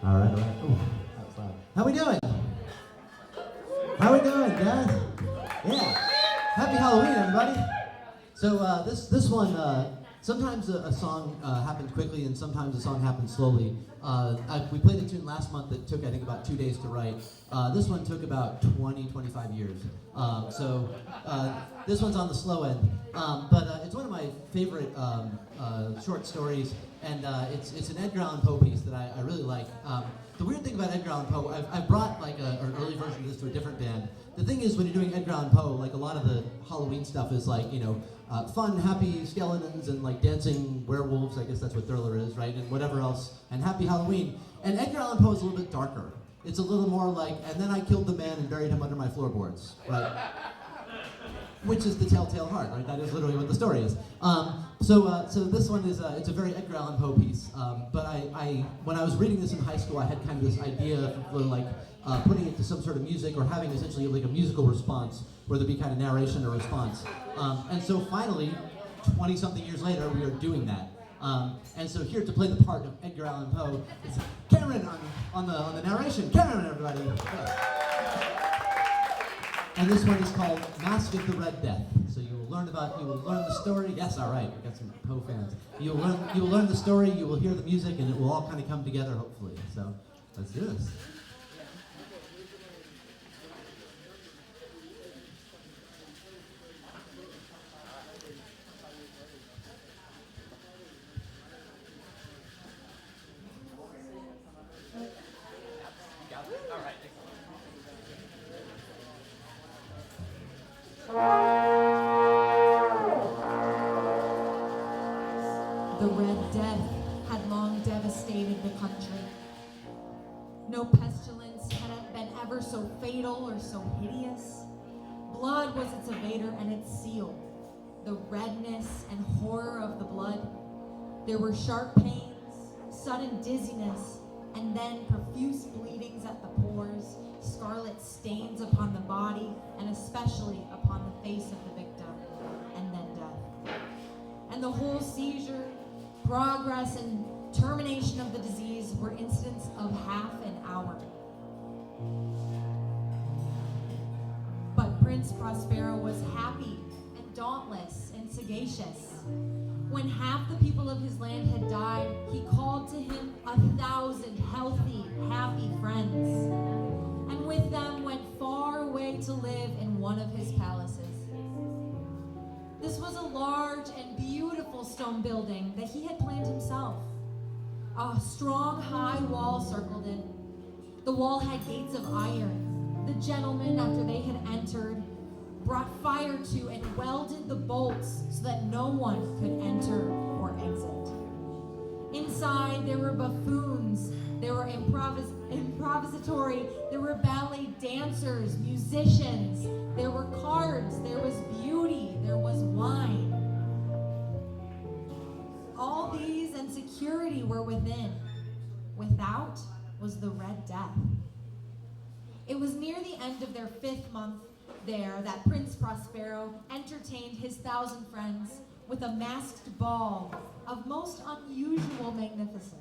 All right, all right. Ooh, that was loud. How we doing? How we doing, guys? Yeah. Happy Halloween, everybody. So this one, sometimes a song happens quickly and sometimes a song happens slowly. We played a tune last month that took, I think, about 2 days to write. This one took about 25 years. So this one's on the slow end. But it's one of my favorite short stories, and it's an Edgar Allan Poe piece that I really like. The weird thing about Edgar Allan Poe, I've brought like an early version of this to a different band. The thing is, when you're doing Edgar Allan Poe, like a lot of the Halloween stuff is like, you know, fun, happy skeletons and like dancing werewolves, I guess that's what Thriller is, right? And whatever else, and Happy Halloween. And Edgar Allan Poe is a little bit darker. It's a little more like, and then I killed the man and buried him under my floorboards, right? Which is the Telltale Heart, right? That is literally what the story is. So this one is it's a very Edgar Allan Poe piece. But I when I was reading this in high school, I had kind of this idea for like putting it to some sort of music or having essentially like a musical response where there'd be kind of narration or response. And so finally, 20-something years later, we are doing that. And so here to play the part of Edgar Allan Poe is Cameron on the narration. Cameron, everybody. And this one is called Masque of the Red Death. So you will learn the story. Yes, all right, we got some Poe fans. You will learn the story, you will hear the music, and it will all kind of come together, hopefully. So let's do this. The Red Death had long devastated the country. No pestilence had been ever so fatal or so hideous. Blood was its evader and its seal. The redness and horror of the blood. There were sharp pains, sudden dizziness, and then profuse bleedings at the pores, scarlet stains upon the body, and especially upon the face of the victim, and then death. And the whole seizure, progress, and termination of the disease were incidents of half an hour. But Prince Prospero was happy and dauntless and sagacious. When half the people of his land had died, he called to him 1,000 healthy, happy friends, and with them went far away to live in one of his palaces. This was a large and beautiful stone building that he had planned himself. A strong, high wall circled it. The wall had gates of iron. The gentlemen, after they had entered, brought fire to and welded the bolts so that no one could enter or exit. Inside, there were buffoons, there were improvisatory, there were ballet dancers, musicians, there were cards, there was beauty, there was wine. All these and security were within. Without was the Red Death. It was near the end of their 5th month there that Prince Prospero entertained his 1,000 friends with a masked ball of most unusual magnificence.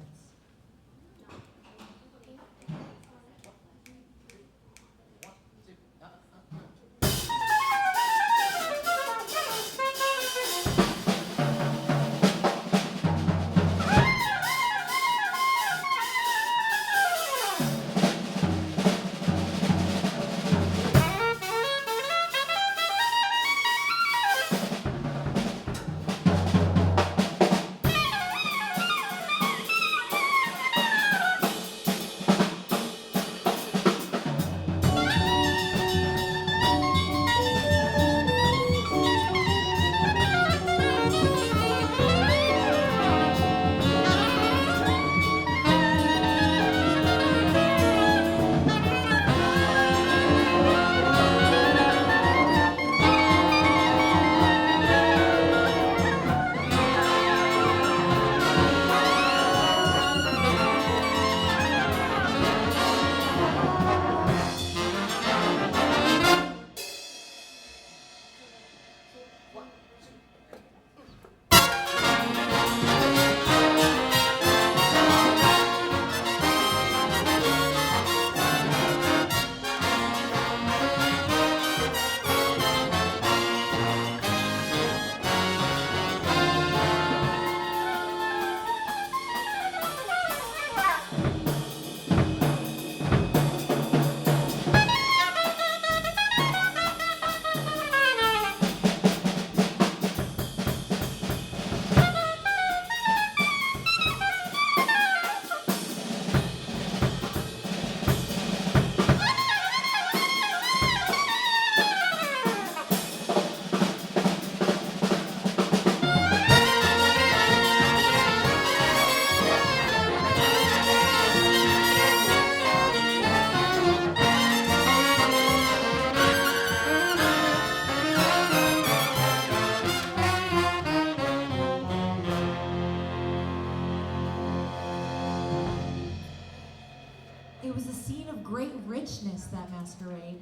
It was a scene of great richness, that masquerade.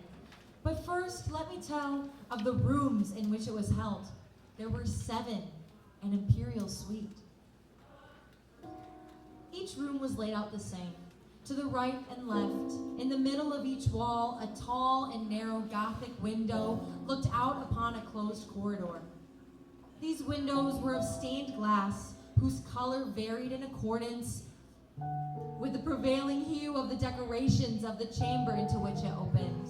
But first, let me tell of the rooms in which it was held. There were 7, an imperial suite. Each room was laid out the same. To the right and left, in the middle of each wall, a tall and narrow Gothic window looked out upon a closed corridor. These windows were of stained glass, whose color varied in accordance with the prevailing hue of the decorations of the chamber into which it opened.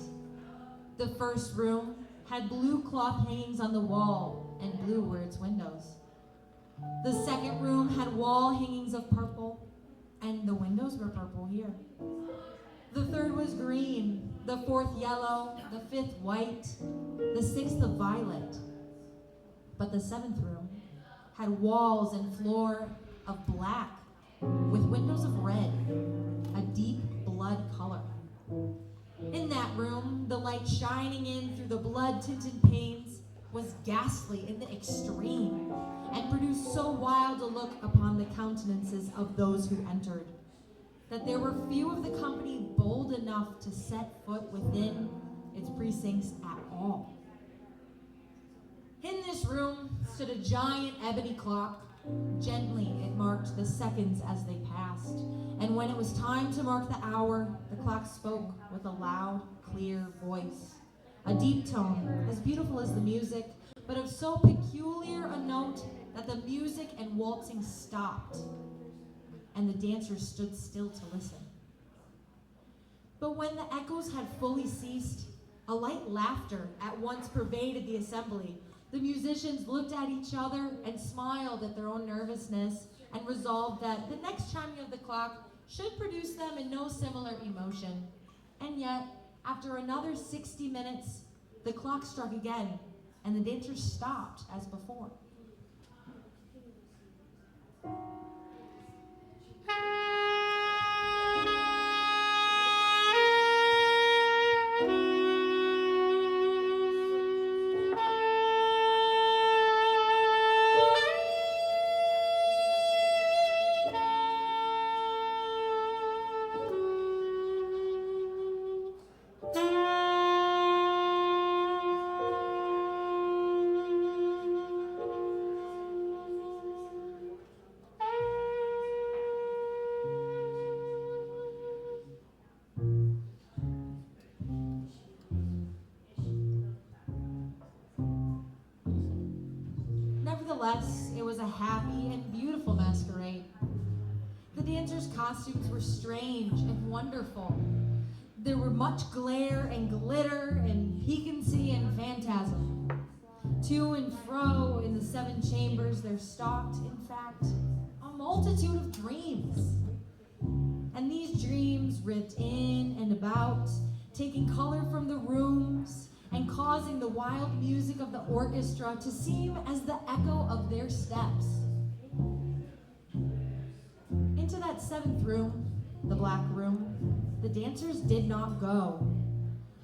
The first room had blue cloth hangings on the wall, and blue were its windows. The second room had wall hangings of purple, and the windows were purple here. The third was green, the fourth yellow, the fifth white, the sixth of violet. But the 7th room had walls and floor of black, with windows of red, a deep blood color. In that room, the light shining in through the blood-tinted panes was ghastly in the extreme, and produced so wild a look upon the countenances of those who entered, that there were few of the company bold enough to set foot within its precincts at all. In this room stood a giant ebony clock. Gently it marked the seconds as they passed, and when it was time to mark the hour, the clock spoke with a loud, clear voice, a deep tone, as beautiful as the music, but of so peculiar a note that the music and waltzing stopped, and the dancers stood still to listen. But when the echoes had fully ceased, a light laughter at once pervaded the assembly. The musicians looked at each other and smiled at their own nervousness, and resolved that the next chiming of the clock should produce them in no similar emotion. And yet, after another 60 minutes, the clock struck again, and the dancers stopped as before. Nevertheless, it was a happy and beautiful masquerade. The dancers' costumes were strange and wonderful. There were much glare and glitter and piquancy and phantasm. To and fro in the 7 chambers there stalked, in fact, a multitude of dreams. And these dreams ripped in and about, taking color from the rooms, and causing the wild music of the orchestra to seem as the echo of their steps. Into that 7th room, the black room, the dancers did not go.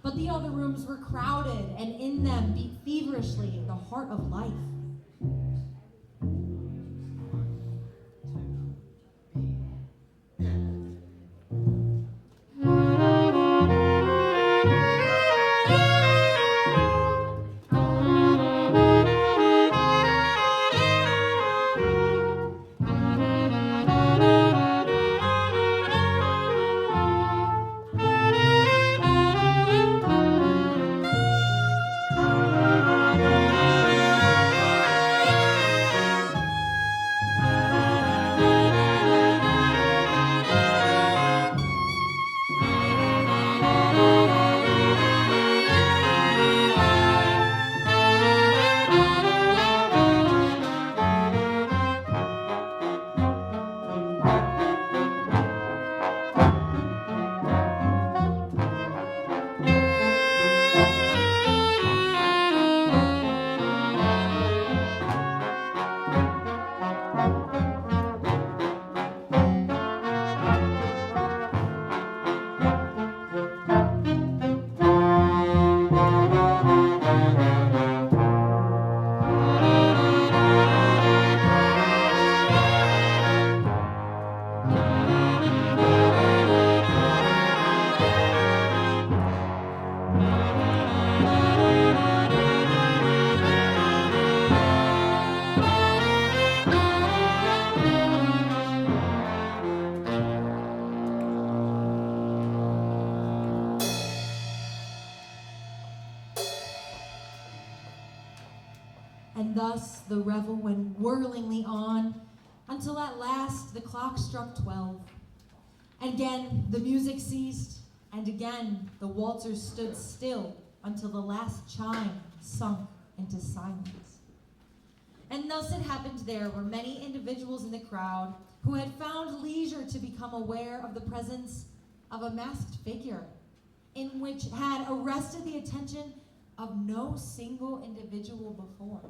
But the other rooms were crowded, and in them beat feverishly the heart of life. And thus the revel went whirlingly on until at last the clock struck 12. Again the music ceased, and again the waltzers stood still until the last chime sunk into silence. And thus it happened there were many individuals in the crowd who had found leisure to become aware of the presence of a masked figure, in which had arrested the attention of no single individual before.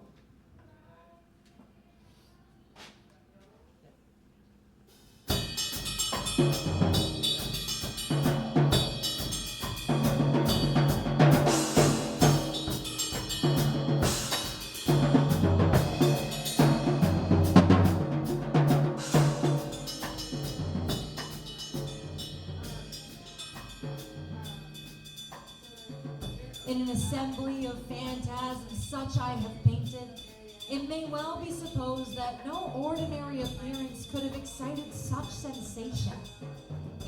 In an assembly of phantasms such I have painted, it may well be supposed that no ordinary appearance could have excited such sensation.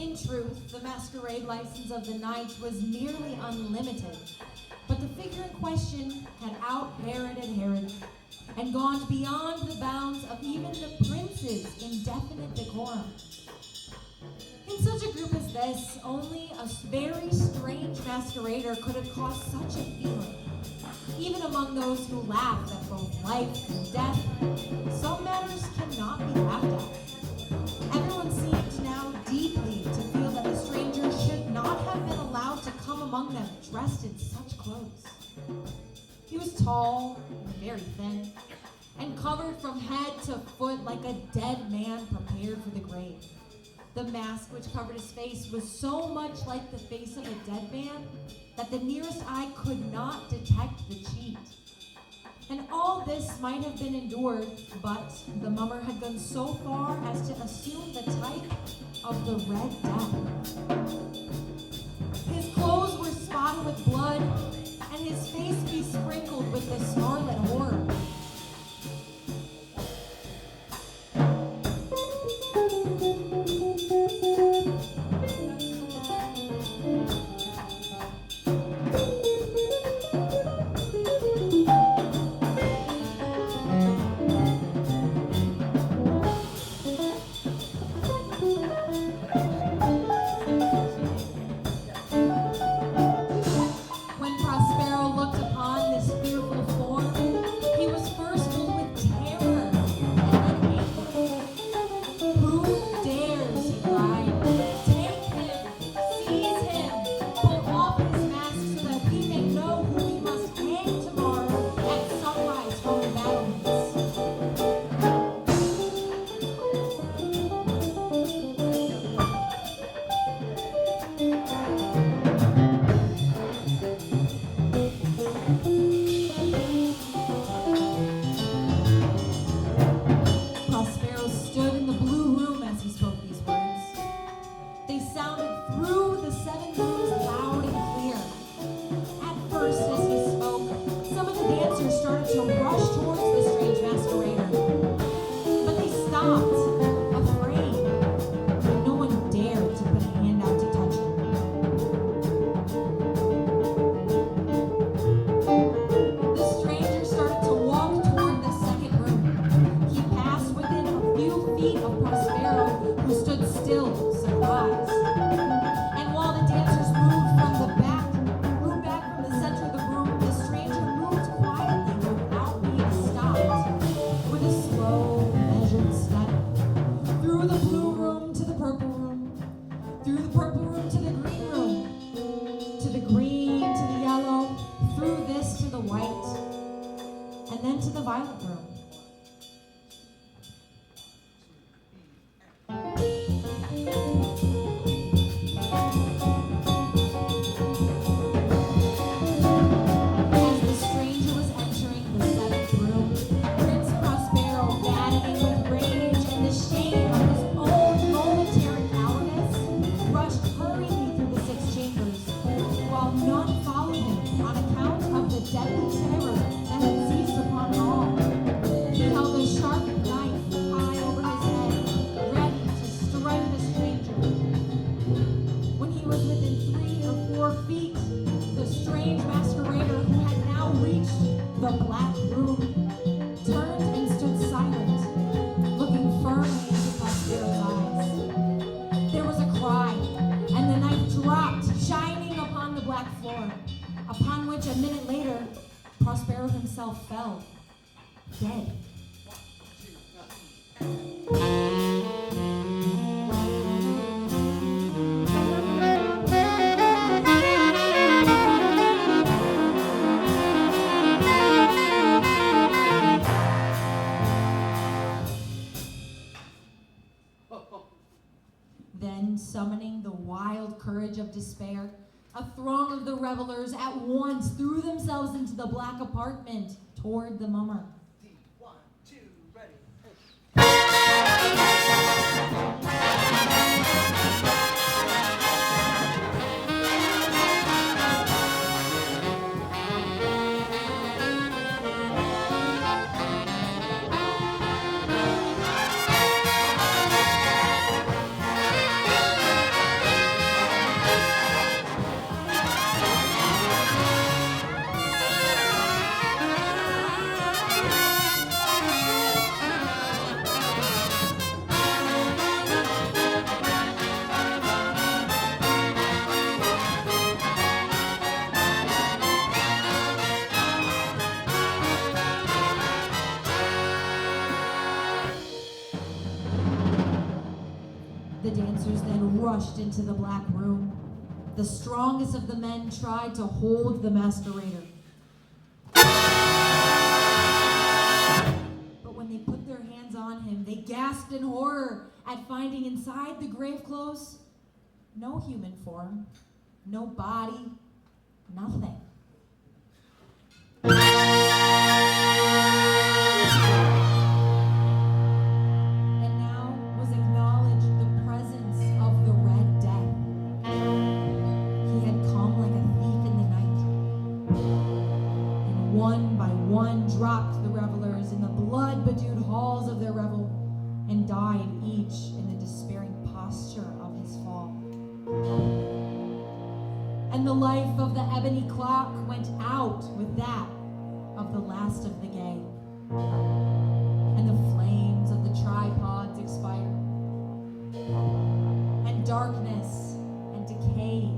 In truth, the masquerade license of the night was nearly unlimited, but the figure in question had out-Heroded Herod, and gone beyond the bounds of even the prince's indefinite decorum. In such a group as this, only a very strange masquerader could have caused such a feeling. Even among those who laughed at both life and death, some matters cannot be laughed at. Everyone seemed now deeply to feel that the stranger should not have been allowed to come among them dressed in such clothes. He was tall and very thin, and covered from head to foot like a dead man prepared for the grave. The mask which covered his face was so much like the face of a dead man that the nearest eye could not detect the cheat. And all this might have been endured, but the mummer had gone so far as to assume the type of the Red Death. His clothes were spotted with blood, and his face besprinkled with the scarlet horror. Of Prospero, who stood still, surprised. And while the dancers a minute later, Prospero himself fell, dead. Then, summoning the wild courage of despair, a throng of the revelers at once threw themselves into the black apartment toward the mummer. 1, 2, ready. The dancers then rushed into the black room. The strongest of the men tried to hold the masquerader. But when they put their hands on him, they gasped in horror at finding inside the grave clothes no human form, no body, nothing. And now was acknowledged the presence of the Red Death. He had come like a thief in the night, and one by one dropped the revelers in the blood-bedewed halls of their revel, and died each in the despairing posture of his fall. And the life of the ebony clock went out with that of the last of the gay. And the flames of the tripods expired. And darkness and decay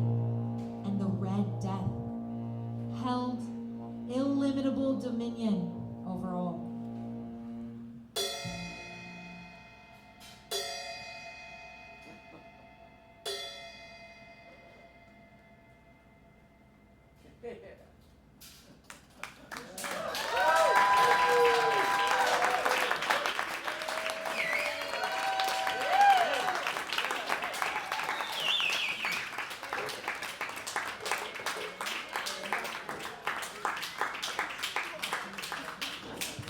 and the Red Death held illimitable dominion over all.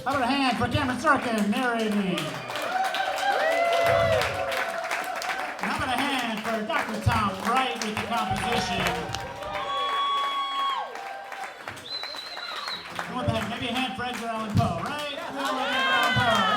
How about a hand for Cameron Sorkin narrating? How about a hand for Dr. Tom Wright with the composition? Maybe a hand for Edgar Allan Poe, right? Edgar Allan Poe.